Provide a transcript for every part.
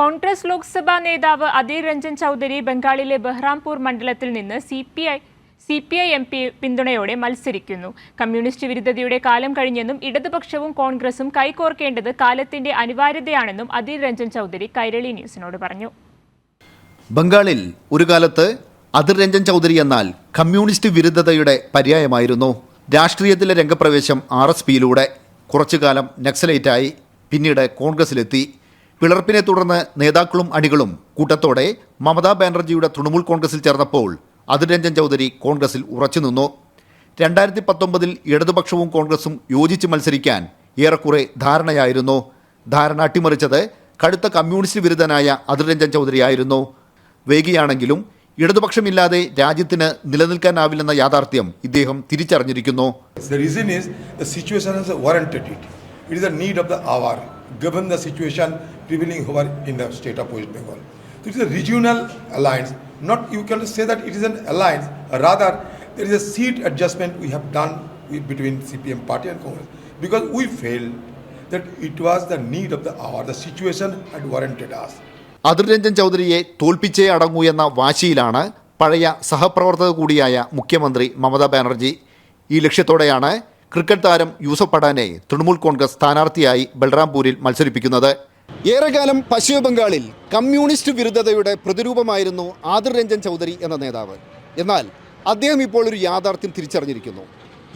കോൺഗ്രസ് ലോക്സഭാ നേതാവ് അധീർ രഞ്ജൻ ചൗധരി ബംഗാളിലെ ബഹ്റാംപൂർ മണ്ഡലത്തിൽ നിന്ന് സിപിഐ എം പി പിന്തുണയോടെ മത്സരിക്കുന്നു. കമ്മ്യൂണിസ്റ്റ് വിരുദ്ധതയുടെ കാലം കഴിഞ്ഞെന്നും ഇടതുപക്ഷവും കോൺഗ്രസും കൈകോർക്കേണ്ടത് കാലത്തിന്റെ അനിവാര്യതയാണെന്നും അധീർ രഞ്ജൻ ചൗധരി കൈരളി ന്യൂസിനോട് പറഞ്ഞു. ബംഗാളിൽ ഒരു കാലത്ത് അധീർ രഞ്ജൻ ചൗധരി എന്നാൽ കമ്മ്യൂണിസ്റ്റ് വിരുദ്ധതയുടെ പര്യായമായിരുന്നു. രാഷ്ട്രീയത്തിലെ രംഗപ്രവേശം RSPയിലൂടെ, കുറച്ചുകാലം നക്സലൈറ്റായി, പിന്നീട് കോൺഗ്രസിലെത്തി. പിളർപ്പിനെ തുടർന്ന് നേതാക്കളും അണികളും കൂട്ടത്തോടെ മമതാ ബാനർജിയുടെ തൃണമൂൽ കോൺഗ്രസിൽ ചേർന്നപ്പോൾ അധീർ രഞ്ജൻ ചൗധരി കോൺഗ്രസിൽ ഉറച്ചുനിന്നു. 2019 ഇടതുപക്ഷവും കോൺഗ്രസും യോജിച്ച് മത്സരിക്കാൻ ഏറെക്കുറെ ധാരണയായിരുന്നു. ധാരണ അട്ടിമറിച്ചത് കടുത്ത കമ്മ്യൂണിസ്റ്റ് വിരുദ്ധനായ അധീർ രഞ്ജൻ ചൗധരി ആയിരുന്നു. വൈകിയാണെങ്കിലും ഇടതുപക്ഷമില്ലാതെ രാജ്യത്തിന് നിലനിൽക്കാനാവില്ലെന്ന യാഥാർത്ഥ്യം ഇദ്ദേഹം തിരിച്ചറിഞ്ഞിരിക്കുന്നു. It is a need of the hour, given the situation prevailing over in the state of West Bengal. So it is a regional alliance. Not you can say that it is an alliance. Rather, there is a seat adjustment we have done between CPM party and Congress because we felt that it was the need of the hour. The situation had warranted us. Adhir Ranjan ചൗധരിയെ തോൽപ്പിച്ചേ അടങ്ങൂ എന്ന വാശിയിലാണ് പഴയ സഹപ്രവർത്തക കൂടിയായ മുഖ്യമന്ത്രി മമതാ ബാനർജി. ഈ ലക്ഷ്യത്തോടെയാണ് cricket താരം യൂസഫ് പഠാനെ തൃണമൂൽ കോൺഗ്രസ് സ്ഥാനാർത്ഥിയായി ബൽറാംപൂരിൽ മത്സരിപ്പിക്കുന്നത്. ഏറെക്കാലം പശ്ചിമ ബംഗാളിൽ കമ്മ്യൂണിസ്റ്റ് വിരുദ്ധതയുടെ പ്രതിരൂപമായിരുന്നു അധീർ രഞ്ജൻ ചൗധരി എന്ന നേതാവ്. എന്നാൽ അദ്ദേഹം ഇപ്പോൾ ഒരു യാഥാർത്ഥ്യം തിരിച്ചറിഞ്ഞിരിക്കുന്നു.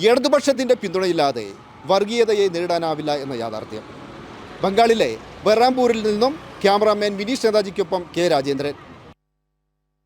ഇടതുപക്ഷത്തിൻ്റെ പിന്തുണയില്ലാതെ വർഗീയതയെ നേരിടാനാവില്ല എന്ന യാഥാർത്ഥ്യം. ബംഗാളിലെ ബൽറാംപൂരിൽ നിന്നും ക്യാമറാമാൻ വിനീഷ് നേതാജിക്കൊപ്പം K. രാജേന്ദ്രൻ.